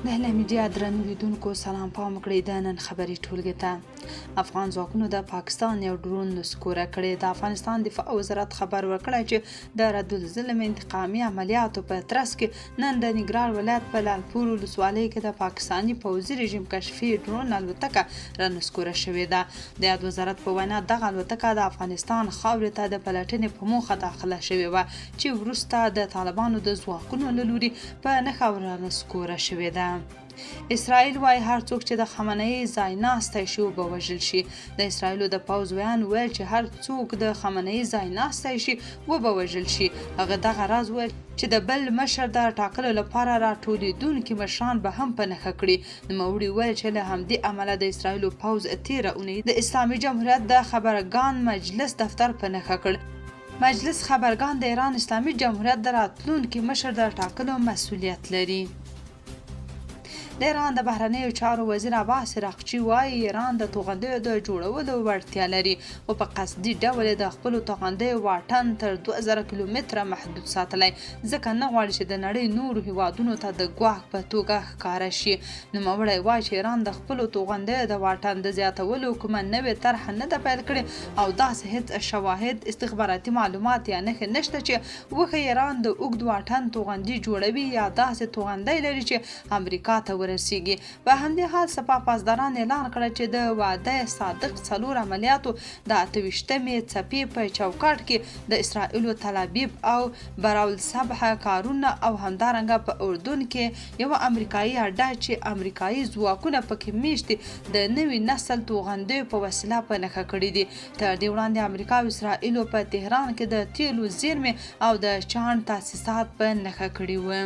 د هله میډیا درنو لیدونکو سلام پام کړئ د نن خبري ټولګې ته افغان ځواکونو د پاکستان یو ډرون نسکوره کړی. د افغانستان دفاع وزارت خبر ورکړی چې د ردالظلم انتقامي عملیاتو په ترڅ کې نن د ننګرهار ولایت په لالپور ولسوالۍ کې د پاکستاني پوځي رژیم کشفي ډرون الوتکه رانسکوره شوې ده. د یاد وزارت په وینا دغه الوتکه د افغانستان خاورې ته د پلټنې په موخه داخله شوې وه چې وروسته د طالبانو د ځواکونو له لوري په نښه رانسکوره شوې ده. اسرائیل وايي هر څوک چې د خامنه‌ای ځای ناستی شي وبه وژل شي. د اسرائیلو د پوځ ویان ویل چې هر څوک د خامنه‌ای ځای ناستی شي وبه وژل شي. هغه دغه راز ویل چې د بل مشر د ټاکلو لپاره راټولېدونکي مشران به هم په نښه کړي. نوموړي ویل چې له همدې امله د اسرائیلو پوځ تېره اونۍ د اسلامي جمهوریت د خبرګان مجلس دفتر په نښه کړ. مجلس خبرګان د ایران اسلامي جمهوریت د راتلونکي مشر د ټاکلو مسؤلیت لري. د ایران د بهرنیو چارو وزیر عباس راقچي وایي ایران د توغندیو د جوړولو وړتیا لري خو په قصدي ډول د خپلو توغندیو واټن تر 2000 کیلومتره محدود ساتلی ځکه نه غواړي چې د نړۍ نورو هیوادونو ته د ګواښ په توګه ښکاره شي. نوموړی وایي چې ایران د خپلو توغندیو د واټن د زیاتولو کومه نوې طرحه نه ده پیل کړې او داسې هیڅ شواهد استخباراتي معلومات یا نښې نشته چې وښیي ایران د اوږد واټن توغندي جوړوي یا داسې توغندی لري چې امریکا ته ورسیږي. په همدې حال سپاه پاسداران اعلان کړ چې د وعده صادق 4 عملیاتو د 28مې څپې په چوکاټ کې د اسرائیلو تلابیب او براولصبح کارونه او همدارنګه په اردن کې یو امریکایي اډه چې امریکایي ځواکونه پکې میشتي د نوي نسل توغندیو په وسیله په نښه کړي دي. تر دې وړاندې امریکا او اسرائیلو په تهران کې د تیلو زیرمې او د چاڼ تاسیسات په نښه کړي وو.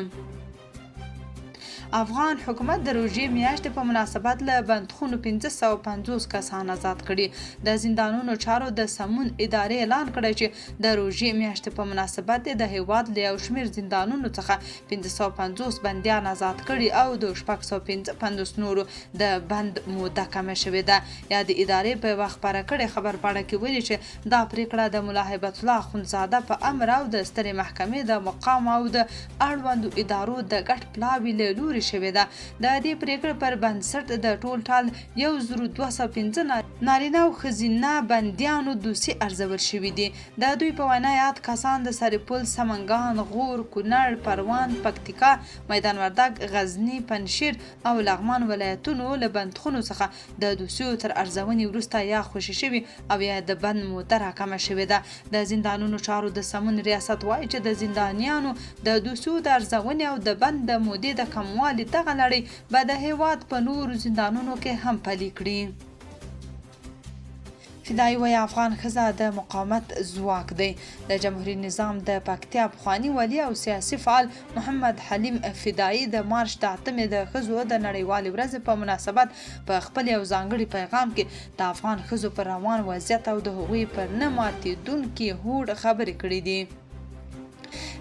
افغان حکومت د روژې میاشتې په مناسبت له بندخونو 550 کسان آزاد کړي. د زندانونو چارو د سمون ادارې اعلان کړی چې د روژې میاشتې په مناسبت د هیواد له یو شمېر زندانونو څخه 550 بندیان آزاد کړي او د 655 نورو د بند موده کمه شوې ده. یا د ادارې په یوه خپاره کړې خبر پاڼه کې ویلي چې دا پریکړه د ملا هیبت الله اخندزاده په امر او د سترې محکمې د مقام او د اړوندو ادارو د ګډ پلاوي له لوري شوې ده. د دې پریکړې پر بنسټ د ټول ټال 1215 نارینه او ښځینه بندیانو دوسي ارزول شوي دي. د دوی په وینا یاد کسان د سرپل، سمنګان، غور، کونړ، پروان، پکتیکا، میدان وردګ، غزني، پنجشیر او لغمان ولایتونو له بندخونو څخه د دوسیو تر ارزونې وروسته یا خوشي شوي او یا د بند موده راکمه شوې ده. د زندانونو چارو د سمون ریاست وایي چې د زندانیانو د دوسیو د ارزونې او د بند د مودې د کموالي دغه لړۍ به د هیواد په نورو زندانونو کې هم پلي کړي. فدایي وایي افغان ښځه د مقاومت ځواک دی. د جمهوریت نظام د پکتیا پخواني والي او سیاسي فعال محمد حلیم فدایي د مارچ د 8مې د ښځو د نړیوالې ورځې په مناسبت په خپل یو ځانګړي پیغام کې د افغان ښځو پر روان وضعیت او د هغوی پر نه ماتېدونکي هوډ خبرې کړې دي.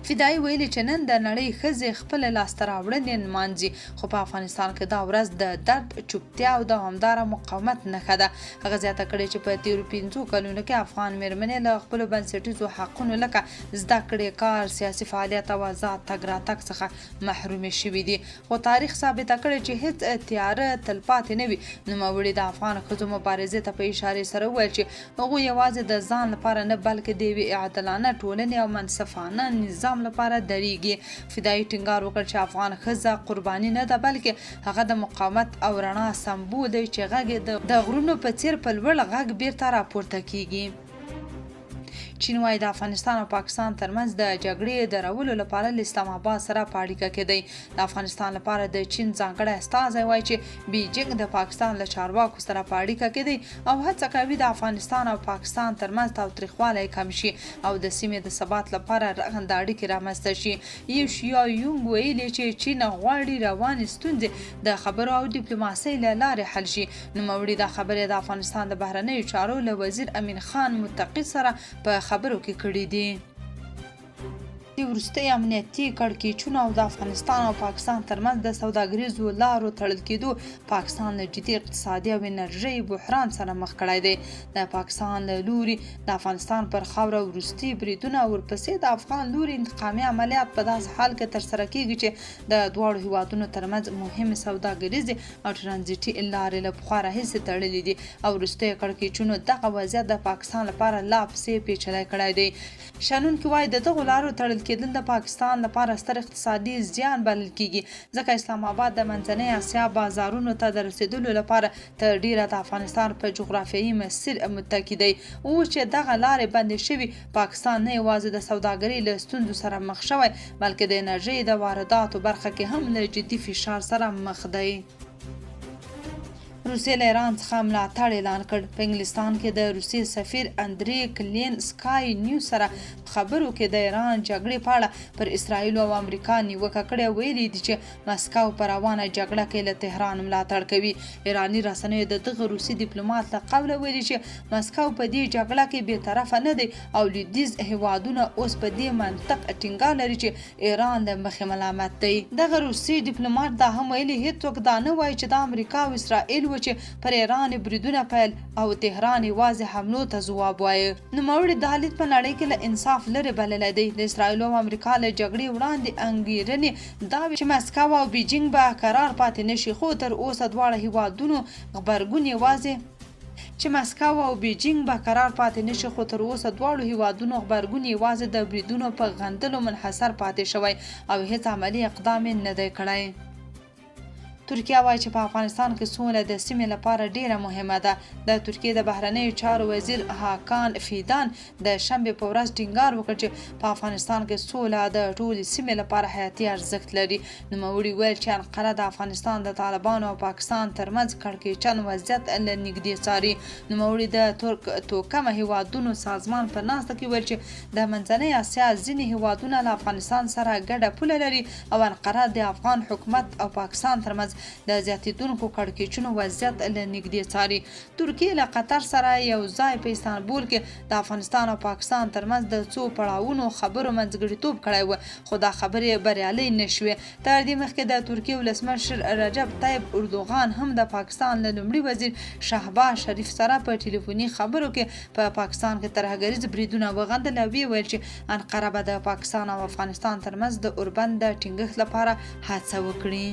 فدایي ویلي چې نن د نړۍ ښځې خپل لاسته راوړنې نمانځي خو په افغانستان کې دا ورځ د درد، چوپتیا او دوامداره مقاومت نښه ده. هغه زیاته کړې چې په تیرو 5 کلونو کې افغان مېرمنې له خپلو بنسټیزو حقونو لکه زده کړې، کار، سیاسي فعالیت او آزاد تګ راتګ څخه محرومې شوي دي. خو تاریخ ثابته کړې چې هیڅ تیاره تلپاتې نه وي. نوموړي د افغان ښځو مبارزې ته په اشارې سره وویل چې هغوی یوازې د ځان لپاره نه بلکې د یوې عادلانه ټولنې او منصفانه نظام لپاره درېږي. فدایي ټینګار وکړ چې افغان ښځه قرباني نه ده بلکې هغه د مقاومت او رڼا سمبول دی چې غږ د غرونو په څیر په لوړ غږ بیرته راپورته کیږي. چین وايي د افغانستان او پاکستان ترمنځ د جګړې درولو لپاره له اسلام آباد سره په اړیکه کې دی. د افغانستان لپاره د چین ځانګړی استازی وايي چې بیجینګ د پاکستان له چارواکو سره په اړیکه کې دی او هڅه کوي د افغانستان او پاکستان ترمنځ تاوتریخوالی کم شي او د سیمې د ثبات لپاره رغنده اړیکې رامنځته شي. یو شیا یونګ ویلي چې چین غواړي روانې ستونزې د خبرو او ډیپلوماسۍ له لارې حل شي. نوموړي دا خبرې د افغانستان د بهرنیو چارو له وزیر امین خان متقي سره په خبرو کې کړې دي. د وروستي امنیتي کړکېچونو او د افغانستان او پاکستان ترمنځ د سوداګریزو لارو تړل کېدو پاکستان له جدي اقتصادي او انرژۍ بحران سره مخ کړی دی. د پاکستان له لوري د افغانستان پر خاوره وروستي بریدونه او ورپسې د افغان لوري انتقامي عملیات په داسې حال کې ترسره کېږي چې د دواړو هیوادونو ترمنځ مهمې سوداګریزې او ترانزیټي لارې له پخوا راهیسې تړلې دي او وروستیو کړکېچونو دغه وضعیت د پاکستان لپاره لا پسې پیچلی کړی دی. شنونکي وایي د دغو لارو تړل کېدل د پاکستان لپاره ستر اقتصادي زیان بلل کېږي ځکه اسلام آباد د منځنۍ اسیا بازارونو ته د رسیدلو لپاره تر ډیره د افغانستان په جغرافیایي مسیر متکی دی. اوس چې دغه لارې بندې شوي پاکستان نه یوازې د سوداګرۍ له ستونزو سره مخ شوی بلکې د انرژۍ د وارداتو برخه کې هم له جدي فشار سره مخ دی. روسیې له ایران څخه ملاتړ اعلان کړ. په انګلستان کې د روسیې سفیر اندری کلین سکای نیوز سره خبرو کې د ایران جګړې په اړه پر اسرائیل او امریکا نیوکه کړې ویلي دي چې مسکو پر روانه جګړه کې له تهران ملاتړ کوي. ایراني رسنیو د دغه روسي ډیپلوماټ له قوله ویلي چې مسکو په دې جګړه کې بې طرفه نه دی او لویدیځ هیوادونه اوس په دې منطق ټینګار لري چې ایران له مخې ملامت دی. دغه روسي ډیپلوماټ دا هم ویلي هیڅوک دا نه وایي چې د امریکا او اسرائیل چې پر ایران بریدونه پیل او تهران یوازې حملو ته ځواب وایي. نوموړي دا لید په نړۍ کې له انصاف لرې بللی دی. د اسرائیل او امریکا له جګړې وړاندې انګېرنې دا وې چې مسکو او بیجینګ به قرار پاتې نشي خو تر اوسه دواړه هیوادونو غبرګون یوازې د بریدونو په غندلو منحصر پاتې شوی او هیڅ عملی اقدام نه دی کړی. ترکیه وایي چې په افغانستان کې سوله د سیمې لپاره ډیره مهمه ده. د ترکیې د بهرنیو چارو وزیر هاکان فیدان د شنبې په ورځ ټینګار وکړ چې په افغانستان کې سوله د ټولې سیمې لپاره حیاتي ارزښت لري. نوموړي ویل چې انقره د افغانستان د طالبانو او پاکستان ترمنځ کړکېچن وضعیت له نږدې څاري. نوموړي د ترک توکمه هیوادونو سازمان په ناسته کې ویل چې د منځنۍ اسیا ځینې هیوادونه له افغانستان سره ګډه پوله لري او انقره د افغان حکومت او پاکستان ترمنځ د زیاتېدونکو کړکېچونو وضعیت له نږدې څاري. ترکیې له قطر سره یو ځای په استانبول کې د افغانستان او پاکستان ترمنځ د څو پړاوونو خبرو منځګړیتوب کړی و خو دا خبرې بریالۍ نه شوې. تر دې مخکې د ترکیې ولسمشر رجب طیب اردوغان هم د پاکستان له لومړي وزیر شهباز شریف سره په ټلیفوني خبرو کې په پاکستان کې ترهګریز بریدونه وغندل او ویل چې انقره به د پاکستان او افغانستان ترمنځ د اوربند د ټینګښت لپاره هڅه وکړي.